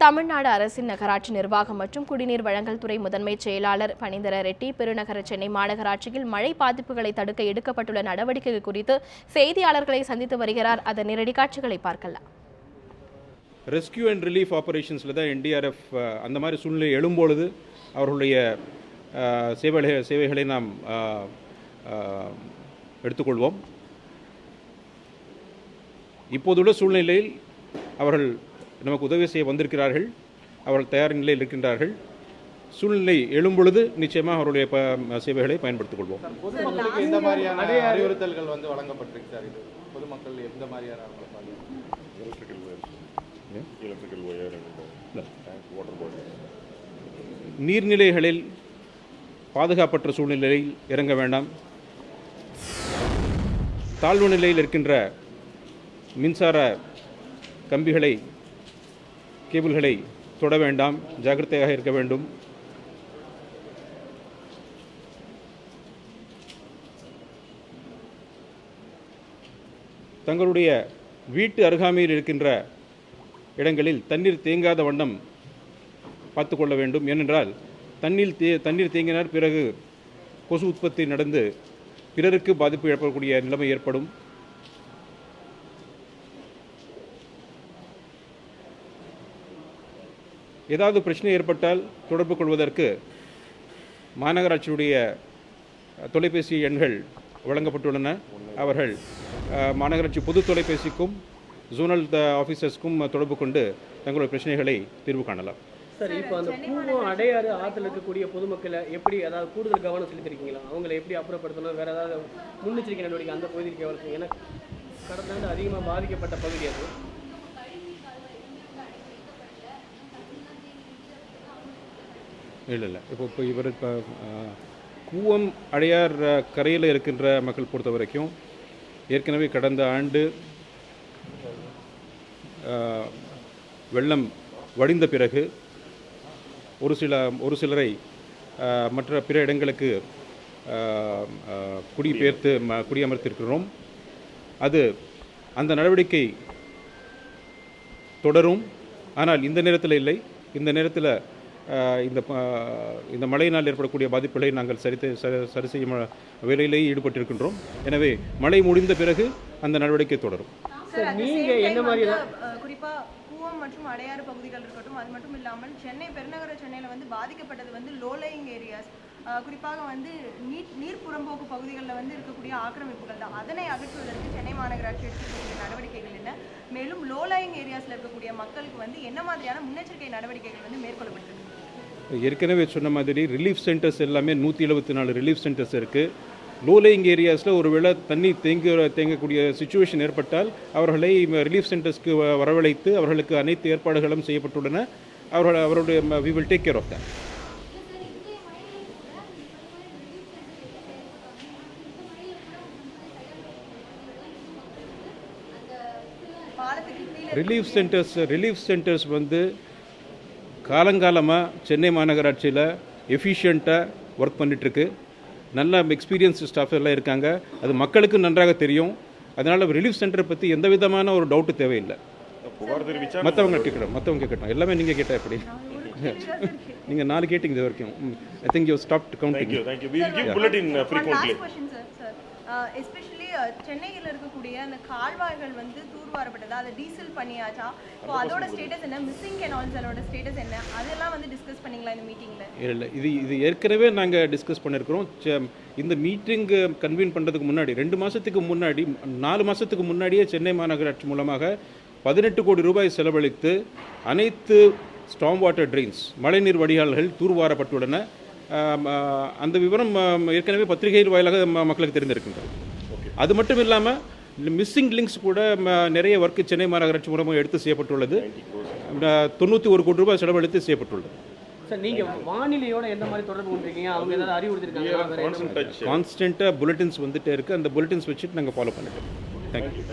தமிழ்நாடு அரசின் நகராட்சி நிர்வாகம் மற்றும் குடிநீர் வழங்கல் துறை முதன்மை செயலாளர் பனிந்தர ரெட்டி பெருநகர சென்னை மாநகராட்சியில் மழை பாதிப்புகளை தடுக்க எடுக்கப்பட்டுள்ள நடவடிக்கைகள் குறித்து செய்தியாளர்களை சந்தித்து வருகிறார். அதன் நேரடி காட்சிகளை பார்க்கலாம். ரெஸ்கியூ அண்ட் ரிலீஃப் ஆபரேஷன்ஸில் தான் என்டிஆர்எஃப் அந்த மாதிரி சூழ்நிலை எழும்பொழுது அவர்களுடைய சேவைகளை நாம் எடுத்துக்கொள்வோம். இப்போதுள்ள சூழ்நிலையில் அவர்கள் நமக்கு உதவி செய்ய வந்திருக்கிறார்கள். அவர்கள் தயார் நிலையில் இருக்கின்றார்கள். சூழ்நிலை எழும்பொழுது நிச்சயமாக அவருடைய சேவைகளை பயன்படுத்திக் கொள்வோம். பொதுமக்களுக்கு எந்த மாதிரியான அறிவுறுத்தல்கள் வழங்கப்பட்டிருக்கு சார்? இது பொதுமக்கள் எந்த மாதிரியான நீர்நிலைகளில் பாதுகாப்பற்ற சூழ்நிலையில் இறங்க வேண்டாம். தாழ்வு நிலையில் இருக்கின்ற மின்சார கம்பிகளை கேபிள்களை தொட வேண்டாம். ஜாக்கிரதையாக இருக்க வேண்டும். தங்களுடைய வீட்டு அருகாமையில் இருக்கின்ற இடங்களில் தண்ணீர் தேங்காத வண்ணம் பார்த்து கொள்ள வேண்டும். ஏனென்றால் தண்ணீர் தேங்கினால் பிறகு கொசு உற்பத்தி நடந்து பிறருக்கு பாதிப்பு ஏற்படக்கூடிய நிலைமை ஏற்படும். ஏதாவது பிரச்சனை ஏற்பட்டால் தொடர்பு கொள்வதற்கு மாநகராட்சியுடைய தொலைபேசி எண்கள் வழங்கப்பட்டுள்ளன. அவர்கள் மாநகராட்சி பொது தொலைபேசிக்கும் ஜோனல் ஆஃபீஸர்ஸ்க்கும் தொடர்பு கொண்டு தங்களுடைய பிரச்சனைகளை தீர்வு காணலாம். சார், இப்போ அந்த பூவம் அடையாறு ஆற்றுல இருக்கக்கூடிய பொதுமக்களை எப்படி, அதாவது கூடுதல் கவனம் செலுத்திருக்கீங்களா? அவங்களை எப்படி அப்புறப்படுத்தணும்? வேறு ஏதாவது முன்னெச்சரிக்கை நடவடிக்கை அந்த பகுதிக்கு எவ்வளோ? ஏன்னா கடந்த ஆண்டு அதிகமாக பாதிக்கப்பட்ட பகுதி அது. இல்லை இப்போ இவர் கூவம் அடையார் கரையில் இருக்கின்ற மக்கள் பொறுத்த வரைக்கும் ஏற்கனவே கடந்த ஆண்டு வெள்ளம் வடிந்த பிறகு ஒரு சிலரை மற்ற பிற இடங்களுக்கு குடியமர்த்திருக்கிறோம். அந்த நடவடிக்கை தொடரும். ஆனால் இந்த நேரத்தில் இல்லை. இந்த நேரத்தில் இந்த மழையினால் ஏற்படக்கூடிய பாதிப்புகளை நாங்கள் சரி செய்யும் வேலையிலேயே ஈடுபட்டிருக்கின்றோம். எனவே மழை முடிந்த பிறகு அந்த நடவடிக்கை தொடரும். கூவம் மற்றும் அடையாறு பகுதிகள் இருக்கட்டும், அது மட்டும் இல்லாமல் சென்னை பெருநகர சென்னையில் பாதிக்கப்பட்டது லோ லையிங் ஏரியாஸ், குறிப்பாக நீர் புறம்போக்கு பகுதிகளில் இருக்கக்கூடிய ஆக்கிரமிப்புகள் தான். அதனை அகற்றுவதற்கு சென்னை மாநகராட்சி எடுக்கக்கூடிய நடவடிக்கைகள் என்ன? மேலும் லோ லையிங் ஏரியாஸில் இருக்கக்கூடிய மக்களுக்கு என்ன மாதிரியான முன்னெச்சரிக்கை நடவடிக்கைகள் மேற்கொள்ளப்பட்டிருக்கு? ஏற்கனவே சொன்ன மாதிரி ரிலீஃப் சென்டர்ஸ் எல்லாமே 174 ரிலீஃப் சென்டர்ஸ் இருக்குது. லோ லையிங் ஏரியாஸில் ஒருவேளை தண்ணி தேங்கக்கூடிய சிச்சுவேஷன் ஏற்பட்டால் அவர்களை ரிலீஃப் சென்டர்ஸ்க்கு வரவழைத்து அவர்களுக்கு அனைத்து ஏற்பாடுகளும் செய்யப்பட்டுள்ளன. அவருடைய we will take care of that. Relief centres காலங்காலமாக சென்னை மாநகராட்சியில் எஃபிஷியண்ட்டாக ஒர்க் பண்ணிகிட்ருக்கு. நல்ல எக்ஸ்பீரியன்ஸ் ஸ்டாஃப் எல்லாம் இருக்காங்க. அது மக்களுக்கு நன்றாக தெரியும். அதனால் ரிலீஃப் சென்டரை பற்றி எந்த விதமான ஒரு டவுட்டு தேவையில்லை. மற்றவங்க கேட்கட்டும். எல்லாமே நீங்கள் கேட்டால் எப்படி? நீங்கள் 4 கேட்டிங்க இது வரைக்கும். I think you stopped counting. Especially சென்னையில் இருக்கக்கூடிய அந்த கால்வாய்கள் தூர்வாரப்பட்டதா, அது டீசல் பண்ணியாச்சா? ஸோ அதோட ஸ்டேட்டஸ் என்ன? மிஸ்ஸிங் கெனால்ஸோட ஸ்டேட்டஸ் என்ன? அதெல்லாம் டிஸ்கஸ் பண்ணிங்களா இந்த மீட்டிங்கில்? இல்லை, இது ஏற்கனவே நாங்கள் டிஸ்கஸ் பண்ணியிருக்கிறோம். இந்த மீட்டிங் கன்வீன் பண்ணுறதுக்கு முன்னாடி 2 மாதத்துக்கு முன்னாடி 4 மாதத்துக்கு முன்னாடியே சென்னை மாநகராட்சி மூலமாக 18 கோடி ரூபாய் செலவழித்து அனைத்து ஸ்டார்ம் வாட்டர் ட்ரெயின்ஸ் மழைநீர் வடிகால்கள் தூர்வாரப்பட்டுள்ளன. அந்த விவரம் ஏற்கனவே பத்திரிகையில் வாயிலாக மக்களுக்கு தெரிந்திருக்கின்றது. அது மட்டும் இல்லாமல் மிஸ்ஸிங் லிங்க்ஸ் கூட நிறைய ஒர்க்கு சென்னை மாநகராட்சி மூலமாக எடுத்து செய்யப்பட்டுள்ளது. 91 கோடி ரூபாய் செலவழித்து செய்யப்பட்டுள்ளது. சார், நீங்கள் வானிலையோட எந்த மாதிரி தொடர்பு கொண்டிருக்கீங்க? அவங்க ஏதாவது அறிவுறுத்திருக்காங்க? கான்ஸ்டன்ட்டாக புல்லட்டின்ஸ் வந்துட்டே இருக்குது. அந்த புல்லட்டின்ஸ் வச்சுட்டு நாங்கள் ஃபாலோ பண்ணிட்டோம். தேங்க்யூ.